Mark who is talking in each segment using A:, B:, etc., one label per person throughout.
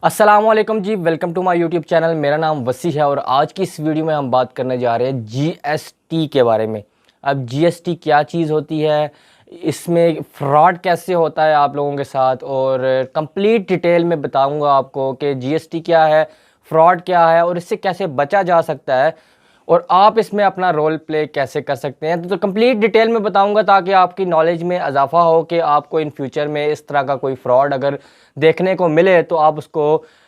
A: अस्सलामुअलैकुम जी, welcome to my YouTube channel. मेरा नाम वसी है और आज की इस वीडियो में हम बात करने जा रहे हैं जीएसटी के बारे में। अब जीएसटी क्या चीज़ होती है, इसमें फ्रॉड कैसे होता है आप लोगों के साथ, और कंप्लीट डिटेल में बताऊंगा आपको कि जीएसटी क्या है, फ्रॉड क्या है और इससे कैसे बचा जा सकता है और आप इसमें अपना रोल प्ले कैसे कर सकते हैं। तो कंप्लीट डिटेल में बताऊंगा ताकि आपकी नॉलेज में इजाफा हो कि आपको इन फ्यूचर में इस तरह का कोई फ्रॉड अगर देखने को मिले तो आप उसको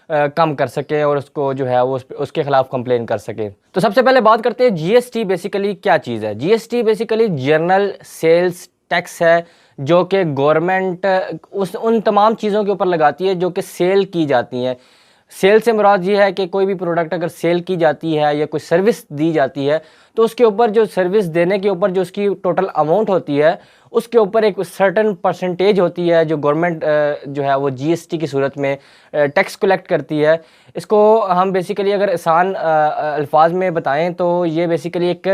A: कम कर सकें और उसको जो है वो उसके खिलाफ कंप्लेन कर सकें। तो सबसे पहले बात करते हैं जीएसटी बेसिकली क्या चीज़ है। GST basically general sales tax है जो कि गवर्नमेंट उन तमाम चीज़ों के ऊपर लगाती है जो कि सेल की जाती हैं। सेल से मुराद ये है कि कोई भी प्रोडक्ट अगर सेल की जाती है या कोई सर्विस दी जाती है तो उसके ऊपर जो सर्विस देने के ऊपर जो उसकी टोटल अमाउंट होती है उसके ऊपर एक सर्टन परसेंटेज होती है जो गवर्नमेंट जो है वो जीएसटी की सूरत में टैक्स कलेक्ट करती है। इसको हम बेसिकली अगर आसान अल्फाज में बताएं तो ये बेसिकली एक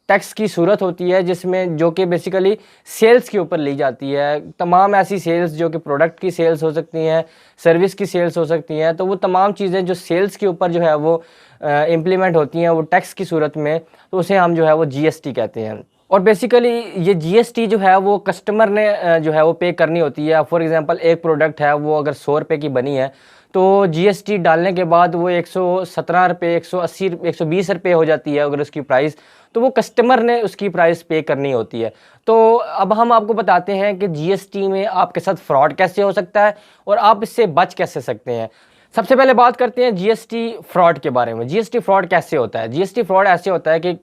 A: टैक्स की सूरत होती है जिसमें जो कि बेसिकली सेल्स के ऊपर ली जाती है। तमाम ऐसी सेल्स जो कि प्रोडक्ट की सेल्स हो सकती हैं, सर्विस की सेल्स हो सकती हैं, तो वो तमाम चीज़ें जो सेल्स के ऊपर जो है वो इम्प्लीमेंट होती हैं वो टैक्स की सूरत में, तो उसे हम जो है वो जीएसटी कहते हैं। और बेसिकली ये जीएसटी जो है वो कस्टमर ने जो है वो पे करनी होती है। फॉर एग्जांपल एक प्रोडक्ट है वो अगर 100 रुपये की बनी है तो जीएसटी डालने के बाद वो 117 रुपये, 180, 120 रुपये हो जाती है अगर उसकी प्राइस, तो वो कस्टमर ने उसकी प्राइस पे करनी होती है। तो अब हम आपको बताते हैं कि जीएसटी में आपके साथ फ्रॉड कैसे हो सकता है और आप इससे बच कैसे सकते हैं। सबसे पहले बात करते हैं जीएसटी फ्रॉड के बारे में। जीएसटी फ्रॉड कैसे होता है? जीएसटी फ्रॉड ऐसे होता है कि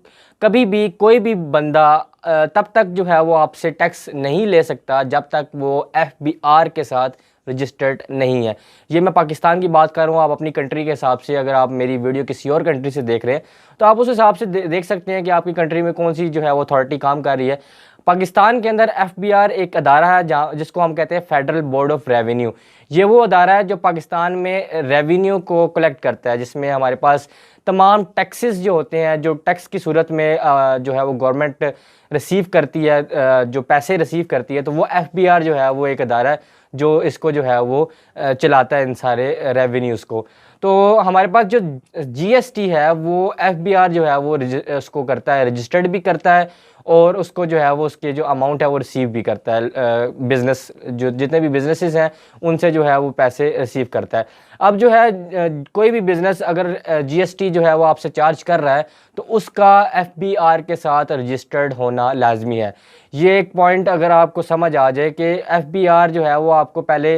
A: कभी भी कोई भी बंदा तब तक जो है वो आपसे टैक्स नहीं ले सकता जब तक वो एफबीआर के साथ रजिस्टर्ड नहीं है। ये मैं पाकिस्तान की बात कर रहा हूँ, आप अपनी कंट्री के हिसाब से अगर आप मेरी वीडियो किसी और कंट्री से देख रहे हैं तो आप उस हिसाब से देख सकते हैं कि आपकी कंट्री में कौन सी जो है वो अथॉरिटी काम कर रही है। पाकिस्तान के अंदर एफबीआर एक अदारा है जहाँ जिसको हम कहते हैं फेडरल बोर्ड ऑफ रेवेन्यू। ये वो अदारा है जो पाकिस्तान में रेवेन्यू को कलेक्ट करता है, जिसमें हमारे पास तमाम टैक्सेस जो होते हैं जो टैक्स की सूरत में जो है वो गवर्नमेंट रिसीव करती है, जो पैसे रिसीव करती है, तो वो एफबीआर जो है वो एक अदारा है जो इसको जो है वो चलाता है इन सारे रेवेन्यूज़ को। तो हमारे पास जो जीएसटी है वो एफबीआर जो है वो उसको करता है, रजिस्टर्ड भी करता है और उसको जो है वो उसके जो अमाउंट है वो रिसीव भी करता है। बिज़नेस जो जितने भी बिज़नेसेस हैं उनसे जो है वो पैसे रिसीव करता है। अब जो है कोई भी बिज़नेस अगर जीएसटी जो है वो आपसे चार्ज कर रहा है तो उसका एफबीआर के साथ रजिस्टर्ड होना लाजमी है। ये एक पॉइंट अगर आपको समझ आ जाए कि एफबीआर जो है वो आपको पहले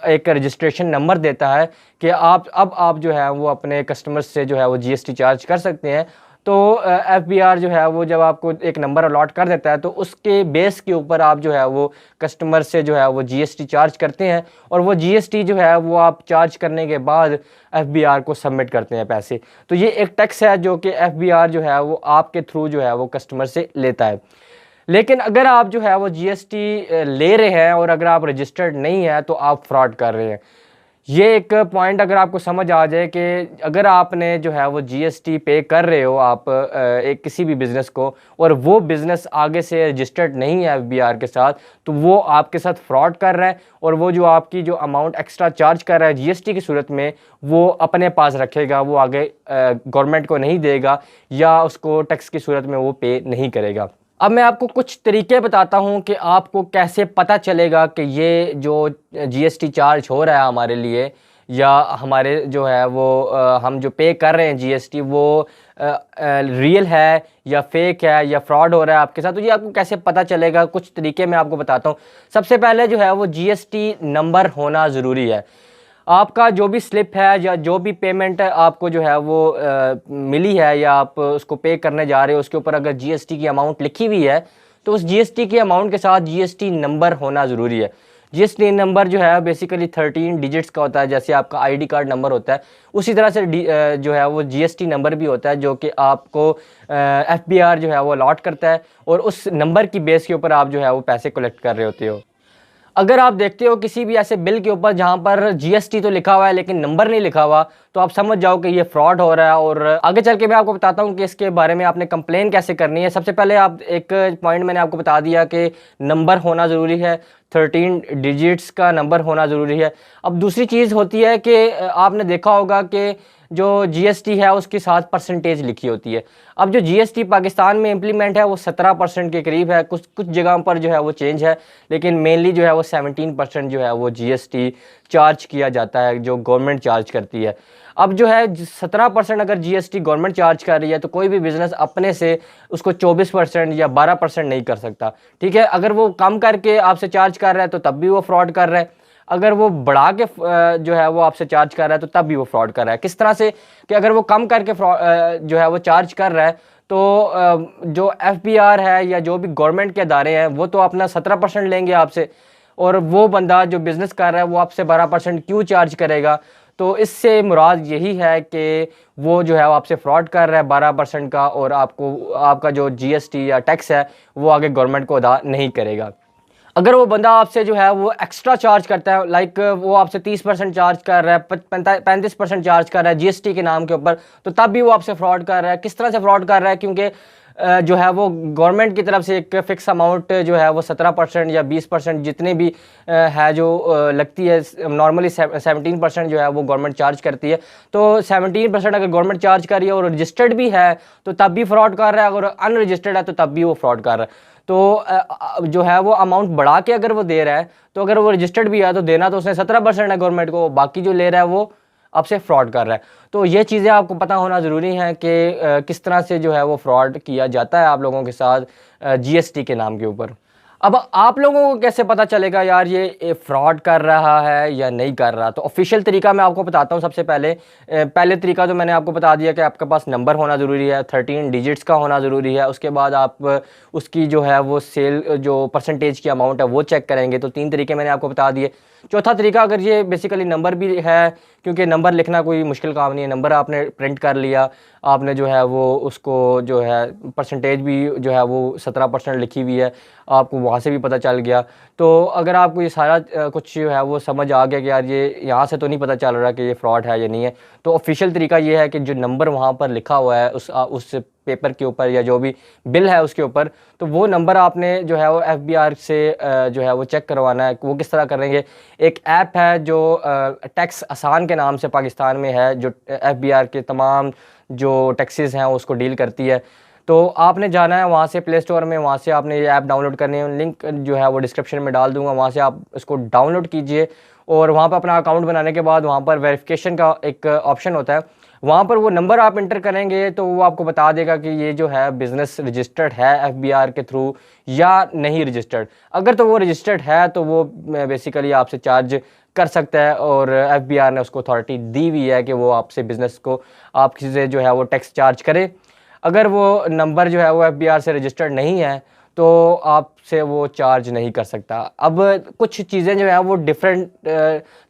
A: एक रजिस्ट्रेशन नंबर देता है कि आप जो है वो अपने कस्टमर्स से जो है वो जीएसटी चार्ज कर सकते हैं। तो एफबीआर जो है वो जब आपको एक नंबर अलॉट कर देता है तो उसके बेस के ऊपर आप जो है वो कस्टमर से जो है वो जीएसटी चार्ज करते हैं और वो जीएसटी जो है वो आप चार्ज करने के बाद एफबीआर को सबमिट करते हैं पैसे। तो ये एक टैक्स है जो कि एफबीआर जो है वो आपके थ्रू जो है वो कस्टमर से लेता है। लेकिन अगर आप जो है वो जीएसटी ले रहे हैं और अगर आप रजिस्टर्ड नहीं है तो आप फ्रॉड कर रहे हैं। ये एक पॉइंट अगर आपको समझ आ जाए कि अगर आपने जो है वो जीएसटी पे कर रहे हो आप एक किसी भी बिज़नेस को और वो बिज़नेस आगे से रजिस्टर्ड नहीं है एफबीआर के साथ, तो वो आपके साथ फ्रॉड कर रहा है और वो जो आपकी जो अमाउंट एक्स्ट्रा चार्ज कर रहा है जीएसटी की सूरत में वो अपने पास रखेगा, वो आगे गवर्नमेंट को नहीं देगा या उसको टैक्स की सूरत में वो पे नहीं करेगा। अब मैं आपको कुछ तरीके बताता हूं कि आपको कैसे पता चलेगा कि ये जो जीएसटी चार्ज हो रहा है हमारे लिए या हमारे जो है वो हम जो पे कर रहे हैं जीएसटी वो रियल है या फेक है या फ्रॉड हो रहा है आपके साथ। तो ये आपको कैसे पता चलेगा, कुछ तरीके मैं आपको बताता हूँ। सबसे पहले जो है वो जीएसटी नंबर होना ज़रूरी है। आपका जो भी स्लिप है या जो भी पेमेंट आपको जो है वो मिली है या आप उसको पे करने जा रहे हो उसके ऊपर अगर जीएसटी की अमाउंट लिखी हुई है तो उस जीएसटी की अमाउंट के साथ जीएसटी नंबर होना ज़रूरी है। जीएसटी नंबर जो है बेसिकली 13 डिजिट्स का होता है, जैसे आपका आईडी कार्ड नंबर होता है उसी तरह से जो है वो जीएसटी नंबर भी होता है जो कि आपको एफबीआर जो है वो अलॉट करता है और उस नंबर की बेस के ऊपर आप जो है वो पैसे कलेक्ट कर रहे होते हो। अगर आप देखते हो किसी भी ऐसे बिल के ऊपर जहां पर जीएसटी तो लिखा हुआ है लेकिन नंबर नहीं लिखा हुआ, तो आप समझ जाओ कि ये फ्रॉड हो रहा है। और आगे चल के मैं आपको बताता हूं कि इसके बारे में आपने कंप्लेन कैसे करनी है। सबसे पहले आप एक पॉइंट मैंने आपको बता दिया कि नंबर होना ज़रूरी है, 13 डिजिट्स का नंबर होना ज़रूरी है। अब दूसरी चीज़ होती है कि आपने देखा होगा कि जो जीएसटी है उसकी 7% लिखी होती है। अब जो जीएसटी पाकिस्तान में इम्प्लीमेंट है वो 17% के करीब है। कुछ कुछ जगह पर जो है वो चेंज है, लेकिन मेनली जो है वो 17% जो है वो जीएसटी चार्ज किया जाता है, जो गवर्नमेंट चार्ज करती है। अब जो है 17% अगर जीएसटी गवर्नमेंट चार्ज कर रही है तो कोई भी बिज़नेस अपने से उसको 24% या 12% नहीं कर सकता। ठीक है, अगर वो कम करके आपसे चार्ज कर रहा है तो तब भी वो फ्रॉड कर रहा है, अगर वो बढ़ा के जो है वो आपसे चार्ज कर रहा है तो तब भी वो फ्रॉड कर रहा है। किस तरह से कि अगर वो कम करके जो है वो चार्ज कर रहा है तो जो एफबीआर है या जो भी गवर्नमेंट के अदारे हैं वो तो अपना 17% लेंगे आपसे, और वो बंदा जो बिज़नेस कर रहा है वो आपसे 12% क्यों चार्ज करेगा। तो इससे मुराद यही है कि वो जो है वो आपसे फ्रॉड कर रहा है 12% का, और आपको आपका जो जीएसटी या टैक्स है वो आगे गवर्नमेंट को अदा नहीं करेगा। अगर वो बंदा आपसे जो है वो एक्स्ट्रा चार्ज करता है, लाइक वो आपसे 30% चार्ज कर रहा है, 35% चार्ज कर रहा है जीएसटी के नाम के ऊपर, तो तब भी वो आपसे फ्रॉड कर रहा है। किस तरह से फ्रॉड कर रहा है, क्योंकि जो है वो गवर्नमेंट की तरफ से एक फ़िक्स अमाउंट जो है वो 17% या 20% जितने भी है जो लगती है। नॉर्मली 17% जो है वो गवर्नमेंट चार्ज करती है। तो 17% अगर गवर्नमेंट चार्ज कर रही है और रजिस्टर्ड भी है तो तब भी फ्रॉड कर रहा है, अगर अनरजिस्टर्ड है तो तब भी वो फ्रॉड कर रहा है। तो जो है वो अमाउंट बढ़ा के अगर वो दे रहा है तो अगर वो रजिस्टर्ड भी है तो देना तो उसने 17% है गवर्नमेंट को, बाकी जो ले रहा है वो आपसे फ्रॉड कर रहा है। तो ये चीज़ें आपको पता होना ज़रूरी है कि किस तरह से जो है वो फ्रॉड किया जाता है आप लोगों के साथ जीएसटी के नाम के ऊपर। अब आप लोगों को कैसे पता चलेगा यार ये फ्रॉड कर रहा है या नहीं कर रहा। तो ऑफिशियल तरीका मैं आपको बताता हूँ। सबसे पहले तरीका तो मैंने आपको बता दिया कि आपके पास नंबर होना ज़रूरी है, 13 डिजिट्स का होना ज़रूरी है। उसके बाद आप उसकी जो है वो सेल जो परसेंटेज की अमाउंट है वो चेक करेंगे। तो 3 तरीके मैंने आपको बता दिए। चौथा तरीका, अगर ये बेसिकली नंबर भी है, क्योंकि नंबर लिखना कोई मुश्किल काम नहीं है, नंबर आपने प्रिंट कर लिया, आपने जो है वो उसको जो है परसेंटेज भी जो है वो 17% लिखी हुई है, आपको वहाँ से भी पता चल गया। तो अगर आपको ये सारा कुछ जो है वो समझ आ गया कि यार ये यहाँ से तो नहीं पता चल रहा कि ये फ्रॉड है या नहीं है, तो ऑफिशियल तरीका ये है कि जो नंबर वहाँ पर लिखा हुआ है उस पेपर के ऊपर या जो भी बिल है उसके ऊपर, तो वो नंबर आपने जो है वो एफबीआर से जो है वो चेक करवाना है। वो किस तरह करेंगे, एक ऐप है जो टैक्स आसान के नाम से पाकिस्तान में है, जो एफबीआर के तमाम जो टैक्सेस हैं उसको डील करती है। तो आपने जाना है वहाँ से प्ले स्टोर में, वहाँ से आपने ये ऐप डाउनलोड करनी है। लिंक जो है वो डिस्क्रिप्शन में डाल दूँगा, वहाँ से आप इसको डाउनलोड कीजिए। और वहाँ पर अपना अकाउंट बनाने के बाद वहाँ पर वेरिफिकेशन का एक ऑप्शन होता है, वहाँ पर वो नंबर आप इंटर करेंगे तो वो आपको बता देगा कि ये जो है बिज़नेस रजिस्टर्ड है एफबीआर के थ्रू या नहीं रजिस्टर्ड। अगर तो वो रजिस्टर्ड है तो वो बेसिकली आपसे चार्ज कर सकता है, और एफबीआर ने उसको अथॉरिटी दी हुई है कि वो आपसे बिज़नेस को आपसे से जो है वो टैक्स चार्ज करे। अगर वो नंबर जो है वो एफबीआर से रजिस्टर्ड नहीं है तो आपसे वो चार्ज नहीं कर सकता। अब कुछ चीज़ें जो है वो डिफरेंट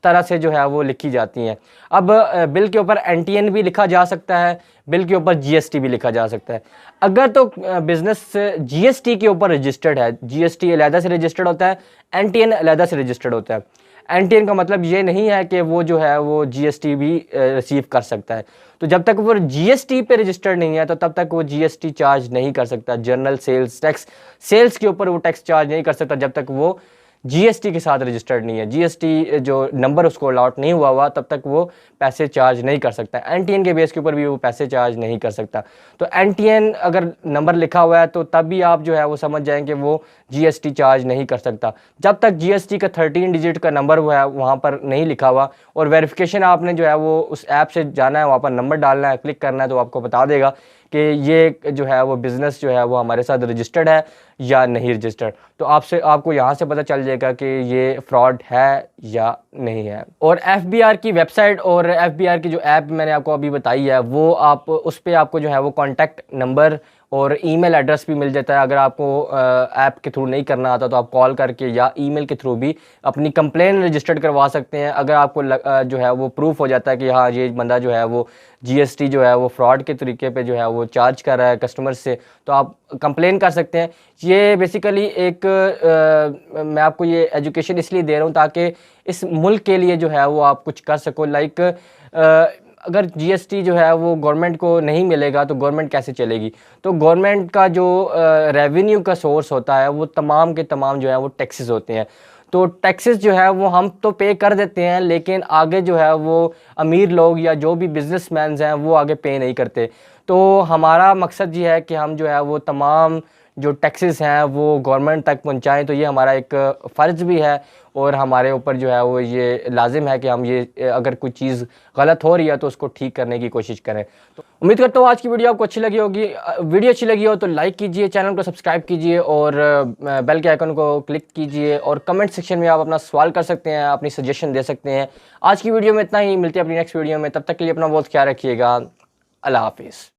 A: तरह से जो है वो लिखी जाती हैं। अब बिल के ऊपर एनटीएन भी लिखा जा सकता है, बिल के ऊपर जीएसटी भी लिखा जा सकता है। अगर तो बिज़नेस जीएसटी के ऊपर रजिस्टर्ड है, जीएसटी अलहदा से रजिस्टर्ड होता है, एनटीएन अलहदा से रजिस्टर्ड होता है। एनटीएन का मतलब ये नहीं है कि वो जो है वो जीएसटी भी रिसीव कर सकता है। तो जब तक वो जीएसटी पे रजिस्टर्ड नहीं है तो तब तक वो जीएसटी चार्ज नहीं कर सकता। जनरल सेल्स टैक्स, सेल्स के ऊपर वो टैक्स चार्ज नहीं कर सकता जब तक वो जीएसटी के साथ रजिस्टर्ड नहीं है। जीएसटी जो नंबर उसको अलॉट नहीं हुआ तब तक वो पैसे चार्ज नहीं कर सकता। एनटीएन के बेस के ऊपर भी वो पैसे चार्ज नहीं कर सकता। तो एनटीएन अगर नंबर लिखा हुआ है तो तब भी आप जो है वो समझ जाएंगे वो जीएसटी चार्ज नहीं कर सकता। जब तक जीएसटी का 13 डिजिट का नंबर हुआ है वहाँ पर नहीं लिखा हुआ, और वेरिफिकेशन आपने जो है वो उस ऐप से जाना है, वहाँ पर नंबर डालना है, क्लिक करना है, तो आपको बता देगा कि ये जो है वो बिज़नेस जो है वो हमारे साथ रजिस्टर्ड है या नहीं रजिस्टर्ड। तो आपको यहाँ से पता चल जाएगा कि ये फ्रॉड है या नहीं है। और एफबीआर की वेबसाइट और एफबीआर की जो ऐप मैंने आपको अभी बताई है वो आप उस पर आपको जो है वो कॉन्टैक्ट नंबर और ईमेल एड्रेस भी मिल जाता है। अगर आपको ऐप के थ्रू नहीं करना आता तो आप कॉल करके या ईमेल के थ्रू भी अपनी कंप्लेन रजिस्टर्ड करवा सकते हैं। अगर आपको जो है वो प्रूफ हो जाता है कि हाँ ये बंदा जो है वो जीएसटी जो है वो फ्रॉड के तरीके पे जो है वो चार्ज कर रहा है कस्टमर से, तो आप कंप्लेन कर सकते हैं। ये बेसिकली एक मैं आपको ये एजुकेशन इसलिए दे रहा हूँ ताकि इस मुल्क के लिए जो है वो आप कुछ कर सको। लाइक अगर जीएसटी जो है वो गवर्नमेंट को नहीं मिलेगा तो गवर्नमेंट कैसे चलेगी। तो गवर्नमेंट का जो रेवेन्यू का सोर्स होता है वो तमाम के तमाम जो है वो टैक्सेस होते हैं। तो टैक्सेस जो है वो हम तो पे कर देते हैं, लेकिन आगे जो है वो अमीर लोग या जो भी बिजनेसमैन हैं वो आगे पे नहीं करते। तो हमारा मकसद ये है कि हम जो है वो तमाम जो टैक्सेस हैं वो गवर्नमेंट तक पहुंचाएं। तो ये हमारा एक फ़र्ज़ भी है और हमारे ऊपर जो है वो ये लाजिम है कि हम ये अगर कोई चीज़ गलत हो रही है तो उसको ठीक करने की कोशिश करें। तो उम्मीद करता हूँ आज की वीडियो आपको अच्छी लगी होगी। वीडियो अच्छी लगी हो तो लाइक कीजिए, चैनल को सब्सक्राइब कीजिए और बेल के आइकन को क्लिक कीजिए और कमेंट सेक्शन में आप अपना सवाल कर सकते हैं, अपनी सजेशन दे सकते हैं। आज की वीडियो में इतना ही, मिलते हैं अपनी नेक्स्ट वीडियो में। तब तक के लिए अपना बहुत ख्याल रखिएगा। अल्लाह हाफिज़।